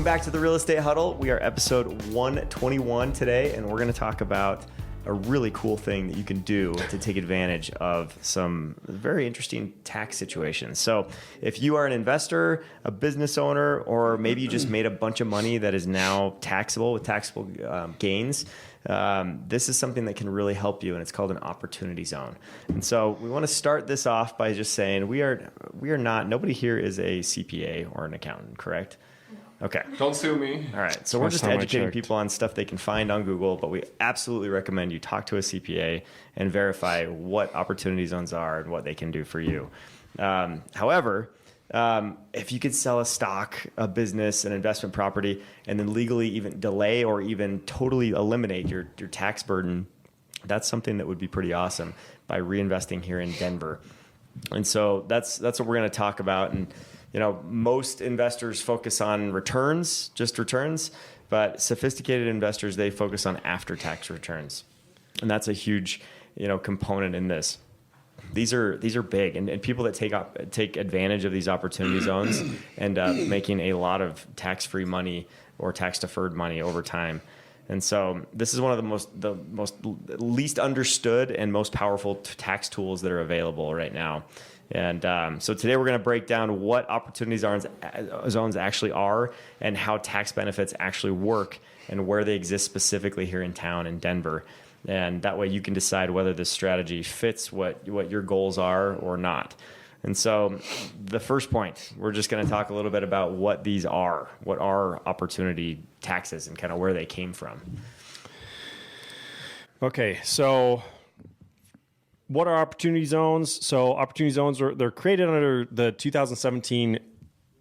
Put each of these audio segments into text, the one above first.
back to the Real Estate Huddle. We are episode 121 today, and we're going to talk about a really cool thing that you can do to take advantage of some very interesting tax situations. So if you are an investor, a business owner, or maybe you just made a bunch of money that is now taxable with taxable gains, this is something that can really help you, and it's called an opportunity zone. And so we want to start this off by just saying we are not, nobody here is a CPA or an accountant, correct? Okay. Don't sue me. All right. So we're just educating people on stuff they can find on Google, but we absolutely recommend you talk to a CPA and verify what opportunity zones are and what they can do for you. However, if you could sell a stock, a business, an investment property, and then legally even delay or even totally eliminate your tax burden, that's something that would be pretty awesome by reinvesting here in Denver. And so that's what we're going to talk about. And you know, most investors focus on returns, just returns, but sophisticated investors, they focus on after-tax returns. And that's a huge, component in this. These are big, and people that take advantage of these opportunity zones end up making a lot of tax-free money or tax-deferred money over time. And so this is one of the most least understood and most powerful tax tools that are available right now. And so today we're going to break down what opportunity zones actually are and how tax benefits actually work and where they exist specifically here in town in Denver. And that way you can decide whether this strategy fits what your goals are or not. And so the first point, we're just going to talk a little bit about what these are. What are opportunity taxes and kind of where they came from? Okay, so what are opportunity zones? So opportunity zones they're created under the 2017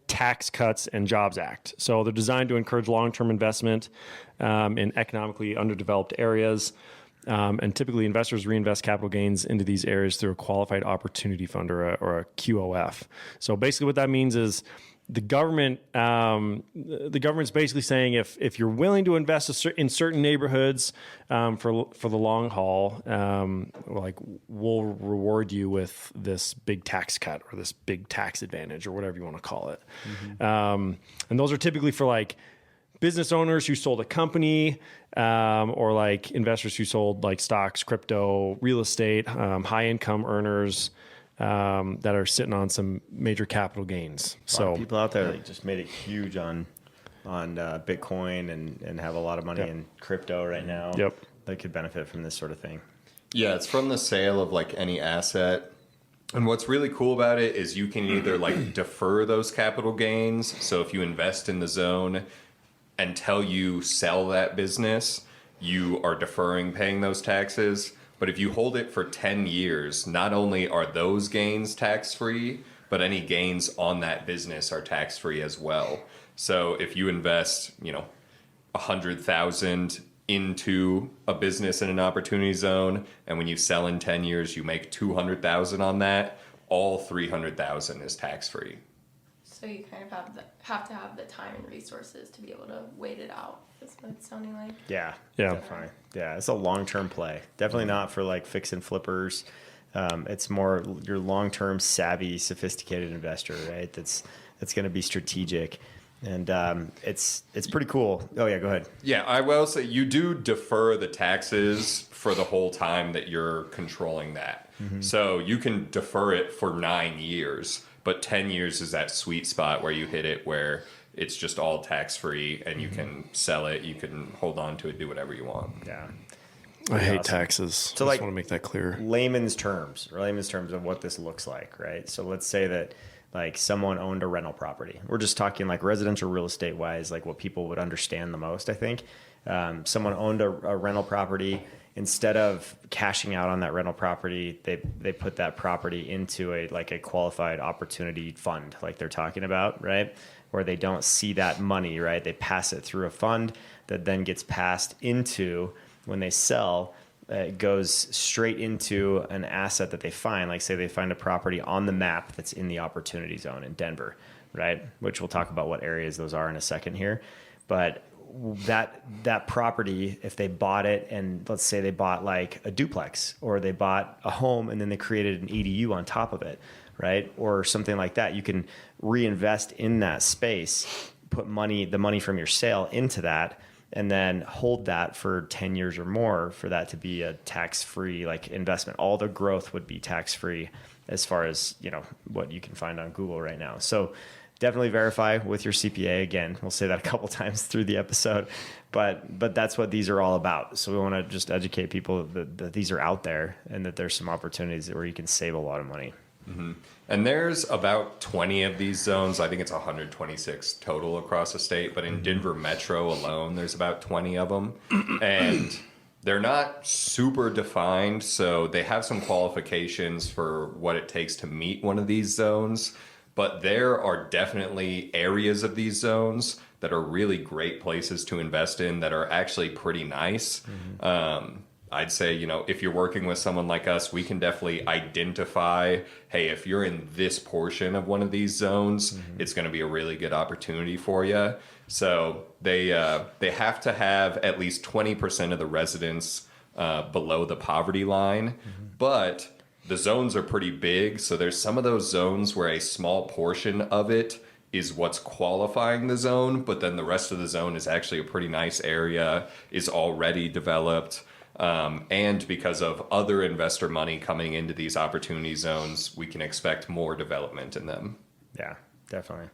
Tax Cuts and Jobs Act. So they're designed to encourage long-term investment in economically underdeveloped areas. And typically investors reinvest capital gains into these areas through a qualified opportunity fund or a QOF. So basically what that means is the government's basically saying if you're willing to invest in certain neighborhoods for the long haul, we'll reward you with this big tax cut or this big tax advantage or whatever you want to call it. Mm-hmm. And those are typically for business owners who sold a company, or investors who sold stocks, crypto, real estate, high income earners that are sitting on some major capital gains. So people out there just made it huge on Bitcoin and have a lot of money in crypto right now. Yep. That could benefit from this sort of thing. Yeah, it's from the sale of any asset. And what's really cool about it is you can either defer those capital gains. So if you invest in the zone until you sell that business, you are deferring paying those taxes. But if you hold it for 10 years, not only are those gains tax-free, but any gains on that business are tax-free as well. So if you invest, $100,000 into a business in an opportunity zone, and when you sell in 10 years, you make $200,000 on that, all $300,000 is tax-free. So you kind of have to have the time and resources to be able to wait it out. That's what it's sounding like. Yeah, definitely. Yeah, it's a long-term play. Definitely not for fix and flippers. It's more your long-term savvy, sophisticated investor, right? That's going to be strategic, and it's pretty cool. Oh yeah, go ahead. Yeah, I will say you do defer the taxes for the whole time that you're controlling that. Mm-hmm. So you can defer it for 9 years. But 10 years is that sweet spot where you hit it where it's just all tax-free and you can sell it, you can hold on to it, do whatever you want. Yeah. I hate taxes. So I just want to make that clear. Layman's terms of what this looks like, right? So let's say that someone owned a rental property. We're just talking residential real estate wise, what people would understand the most, I think. Someone owned a rental property. Instead of cashing out on that rental property, they put that property into a qualified opportunity fund, like they're talking about, right? Where they don't see that money, right? They pass it through a fund that then gets passed into, when they sell, it goes straight into an asset that they find. Like say they find a property on the map that's in the opportunity zone in Denver, right? Which we'll talk about what areas those are in a second here. But that property, if they bought it, and let's say they bought a duplex, or they bought a home and then they created an ADU on top of it, right? Or something like that, you can reinvest in that space put the money from your sale into that, and then hold that for 10 years or more for that to be a tax-free like investment. All the growth would be tax-free as far as, what you can find on Google right now. So definitely verify with your CPA. Again, we'll say that a couple times through the episode, but that's what these are all about. So we want to just educate people that these are out there and that there's some opportunities where you can save a lot of money. Mm-hmm. And there's about 20 of these zones. I think it's 126 total across the state, but in Denver Metro alone, there's about 20 of them. And they're not super defined, so they have some qualifications for what it takes to meet one of these zones. But there are definitely areas of these zones that are really great places to invest in that are actually pretty nice. I'd say, if you're working with someone like us, we can definitely identify, hey, if you're in this portion of one of these zones, it's going to be a really good opportunity for you. So they have to have at least 20% of the residents below the poverty line. But the zones are pretty big. So there's some of those zones where a small portion of it is what's qualifying the zone, but then the rest of the zone is actually a pretty nice area, is already developed. And because of other investor money coming into these opportunity zones, we can expect more development in them. Yeah, definitely.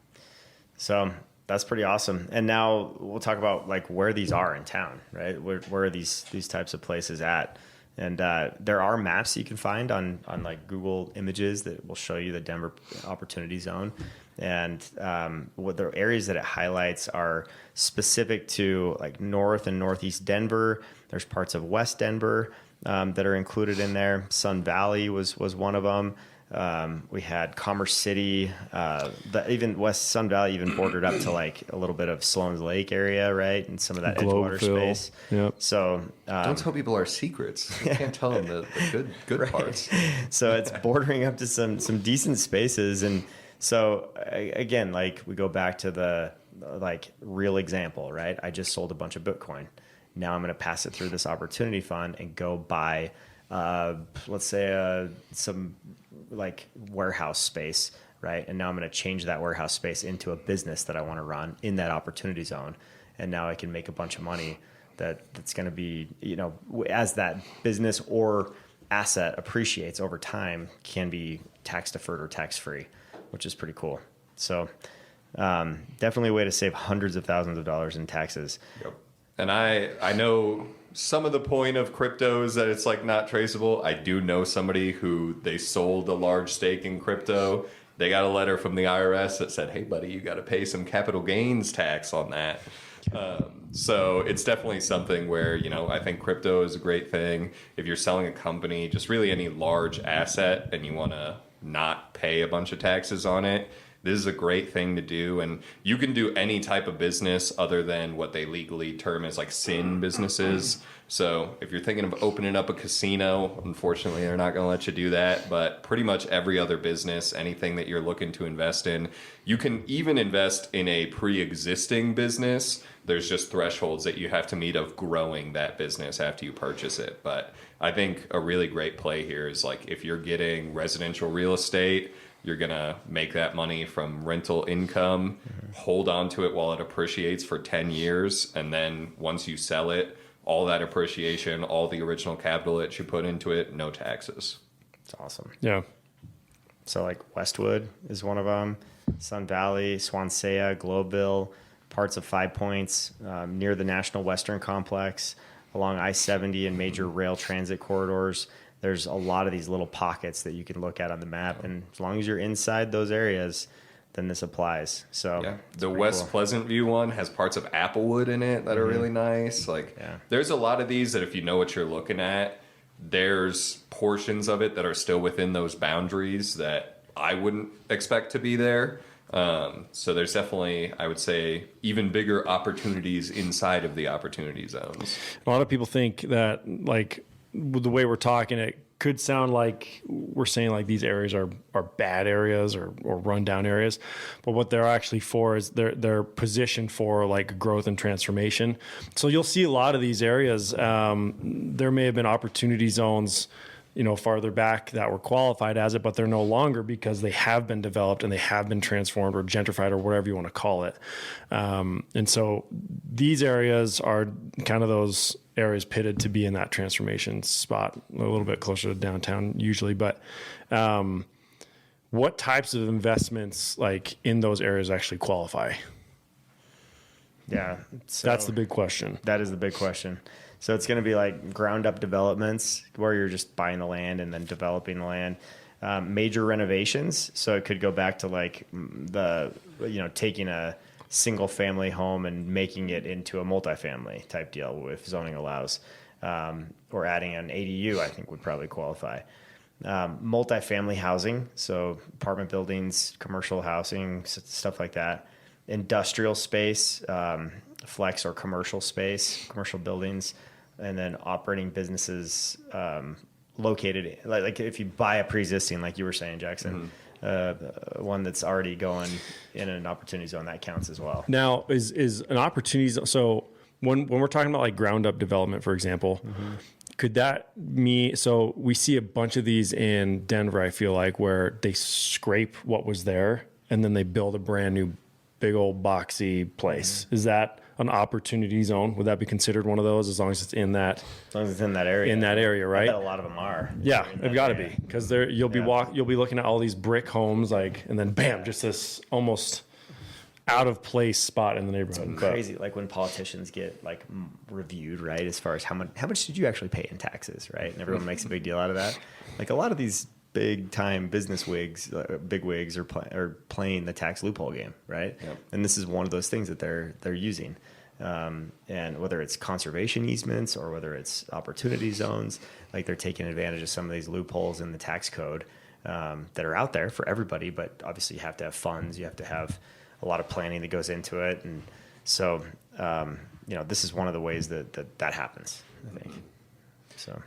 So that's pretty awesome. And now we'll talk about like where these are in town, right? Where are these types of places at? And there are maps you can find on like Google Images that will show you the Denver Opportunity Zone. And what the areas that it highlights are specific to like North and Northeast Denver. There's parts of West Denver that are included in there. Sun Valley was one of them. We had Commerce City, even West Sun Valley even bordered up to like a little bit of Sloan's Lake area, right? And some of that Edgewater space. Yep. So Don't tell people our secrets. You can't tell them the good right. parts. So it's bordering up to some decent spaces. And so again, like we go back to the like real example, right? I just sold a bunch of Bitcoin. Now I'm going to pass it through this opportunity fund and go buy, let's say some like warehouse space, right? And now I'm going to change that warehouse space into a business that I want to run in that opportunity zone. And now I can make a bunch of money that's going to be, as that business or asset appreciates over time, can be tax deferred or tax free, which is pretty cool. So definitely a way to save hundreds of thousands of dollars in taxes. Yep. And I know some of the point of crypto is that it's like not traceable. I do know somebody who they sold a large stake in crypto. They got a letter from the IRS that said, hey, buddy, you got to pay some capital gains tax on that. So it's definitely something where, I think crypto is a great thing. If you're selling a company, just really any large asset, and you want to not pay a bunch of taxes on it, this is a great thing to do. And you can do any type of business other than what they legally term as like sin businesses. So if you're thinking of opening up a casino, unfortunately, they're not going to let you do that. But pretty much every other business, anything that you're looking to invest in, you can even invest in a pre-existing business. There's just thresholds that you have to meet of growing that business after you purchase it. But I think a really great play here is like if you're getting residential real estate, you're going to make that money from rental income, hold on to it while it appreciates for 10 years. And then once you sell it, all that appreciation, all the original capital that you put into it, no taxes. It's awesome. Yeah. So like Westwood is one of them, Sun Valley, Swansea, Globeville, parts of Five Points, near the National Western Complex, along I-70 and major rail transit corridors. There's a lot of these little pockets that you can look at on the map. And as long as you're inside those areas, then this applies. So yeah, the West Pleasant View one has parts of Applewood in it that are really nice. Like there's a lot of these that if you know what you're looking at, there's portions of it that are still within those boundaries that I wouldn't expect to be there. So there's definitely, I would say, even bigger opportunities inside of the opportunity zones. A lot of people think that, like, with the way we're talking, it could sound like we're saying like these areas are bad areas or rundown areas, but what they're actually for is they're positioned for like growth and transformation. So you'll see a lot of these areas. There may have been opportunity zones farther back that were qualified as it, but they're no longer because they have been developed and they have been transformed or gentrified or whatever you want to call it. And so these areas are kind of those areas pitted to be in that transformation spot, a little bit closer to downtown usually. But what types of investments like in those areas actually qualify? Yeah. So That's the big question. that is the big question. So it's going to be like ground up developments where you're just buying the land and then developing the land. Major renovations. So it could go back to like taking a single family home and making it into a multifamily type deal if zoning allows, or adding an ADU, I think would probably qualify. Multifamily housing. So apartment buildings, commercial housing, stuff like that. Industrial space, flex or commercial space, commercial buildings, and then operating businesses located like if you buy a pre-existing, like you were saying, Jackson, one that's already going in an opportunity zone, that counts as well. Now, is an opportunity zone, so when we're talking about like ground up development, for example, could that mean, so we see a bunch of these in Denver, I feel like, where they scrape what was there and then they build a brand new big old boxy place. Is that an opportunity zone? Would that be considered one of those as long as it's in that? As long as it's in that area. In that area, right? I bet a lot of them are. Yeah, In they've that got to area. be, because you'll be looking at all these brick homes, like, and then bam, just this almost out of place spot in the neighborhood. But Crazy, like when politicians get like reviewed, right? As far as how much did you actually pay in taxes, right? And everyone makes a big deal out of that. Like a lot of these big time business big wigs are playing the tax loophole game, right? Yep. And this is one of those things that they're using. And whether it's conservation easements or whether it's opportunity zones, like they're taking advantage of some of these loopholes in the tax code that are out there for everybody. But obviously, you have to have funds. You have to have a lot of planning that goes into it, and so this is one of the ways that happens, I think. So.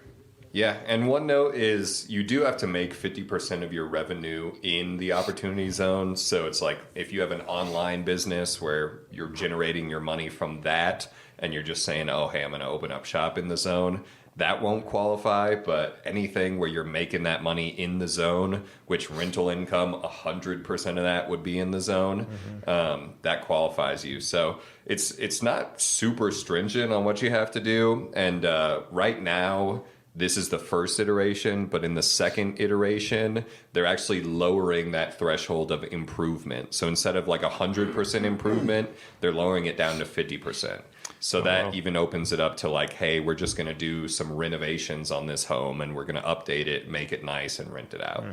Yeah, and one note is you do have to make 50% of your revenue in the opportunity zone. So it's like if you have an online business where you're generating your money from that and you're just saying, oh, hey, I'm going to open up shop in the zone, that won't qualify. But anything where you're making that money in the zone, which rental income, 100% of that would be in the zone, that qualifies you. So it's not super stringent on what you have to do. And right now, this is the first iteration, but in the second iteration, they're actually lowering that threshold of improvement. So instead of like 100% improvement, they're lowering it down to 50%. So that even opens it up to like, hey, we're just going to do some renovations on this home and we're going to update it, make it nice, and rent it out.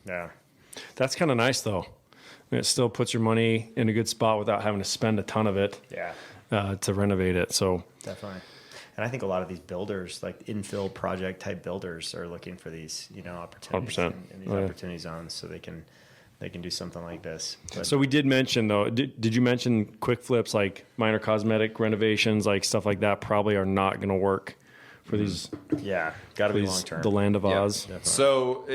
Yeah. that's kind of nice, though. And it still puts your money in a good spot without having to spend a ton of it to renovate it. So Definitely. And I think a lot of these builders, like infill project type builders, are looking for these, opportunities 100%. in these opportunity zones, so they can do something like this. But So we did mention, though, did you mention quick flips, like minor cosmetic renovations, like stuff like that probably are not going to work for these, got to be these long term. the land of Yeah. Oz? So,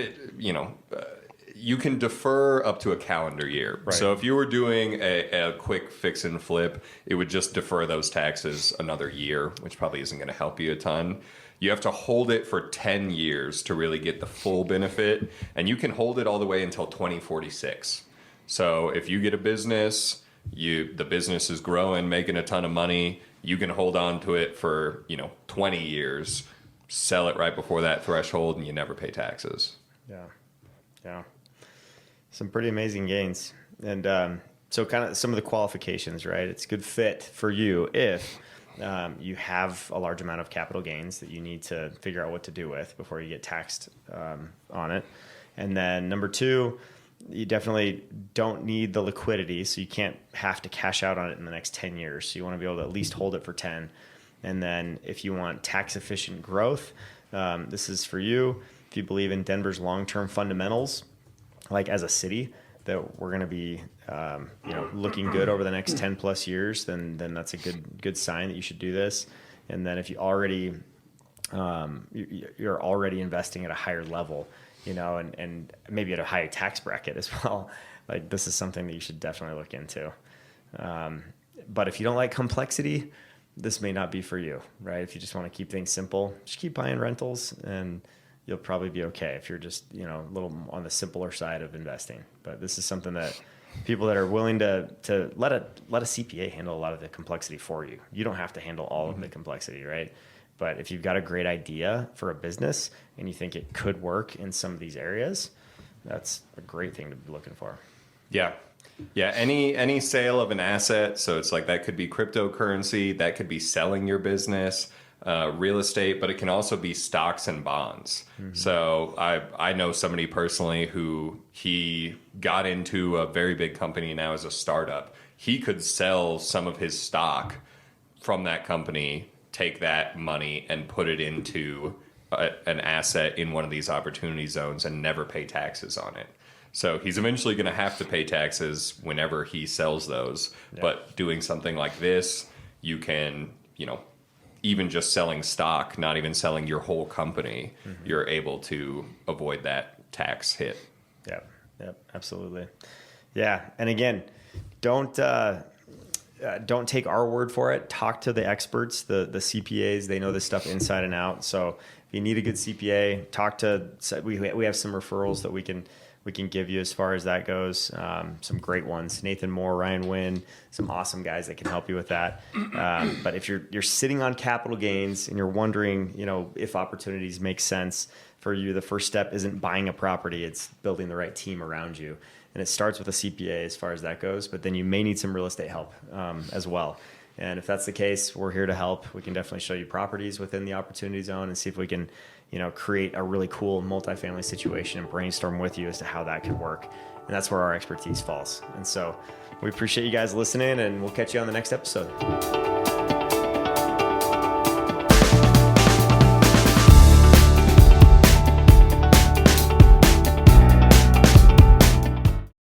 you can defer up to a calendar year. Right. So if you were doing a quick fix and flip, it would just defer those taxes another year, which probably isn't going to help you a ton. You have to hold it for 10 years to really get the full benefit, and you can hold it all the way until 2046. So if you get a business, the business is growing, making a ton of money, you can hold on to it for 20 years, sell it right before that threshold, and you never pay taxes. Yeah. Some pretty amazing gains. And so kind of some of the qualifications, right? It's a good fit for you if you have a large amount of capital gains that you need to figure out what to do with before you get taxed on it. And then number two, you definitely don't need the liquidity, so you can't have to cash out on it in the next 10 years. So you want to be able to at least hold it for 10. And then if you want tax efficient growth, this is for you. If you believe in Denver's long-term fundamentals, like as a city, that we're going to be, looking good over the next 10 plus years, then that's a good sign that you should do this. And then if you already, you're already investing at a higher level, and maybe at a higher tax bracket as well, like this is something that you should definitely look into. But if you don't like complexity, this may not be for you, right? If you just want to keep things simple, just keep buying rentals and, you'll probably be okay if you're just, a little on the simpler side of investing. But this is something that people that are willing to let a CPA handle a lot of the complexity for you. You don't have to handle all of the complexity, right? But if you've got a great idea for a business and you think it could work in some of these areas, that's a great thing to be looking for. Yeah. Yeah. Any sale of an asset. So it's like that could be cryptocurrency, that could be selling your business, real estate, but it can also be stocks and bonds. So I know somebody personally who he got into a very big company now as a startup. He could sell some of his stock from that company, take that money and put it into an asset in one of these opportunity zones and never pay taxes on it. So he's eventually going to have to pay taxes whenever he sells those. Yeah. But doing something like this, you can, even just selling stock, not even selling your whole company, you're able to avoid that tax hit. Yep, absolutely. Yeah, and again, don't take our word for it. Talk to the experts, the CPAs. They know this stuff inside and out. So if you need a good CPA, we have some referrals that we can give you as far as that goes. Some great ones: Nathan Moore, Ryan Wynn, some awesome guys that can help you with that. But if you're sitting on capital gains and you're wondering, if opportunities make sense for you, the first step isn't buying a property; it's building the right team around you. And it starts with a CPA as far as that goes, but then you may need some real estate help as well. And if that's the case, we're here to help. We can definitely show you properties within the opportunity zone and see if we can, create a really cool multifamily situation and brainstorm with you as to how that could work. And that's where our expertise falls. And so we appreciate you guys listening, and we'll catch you on the next episode.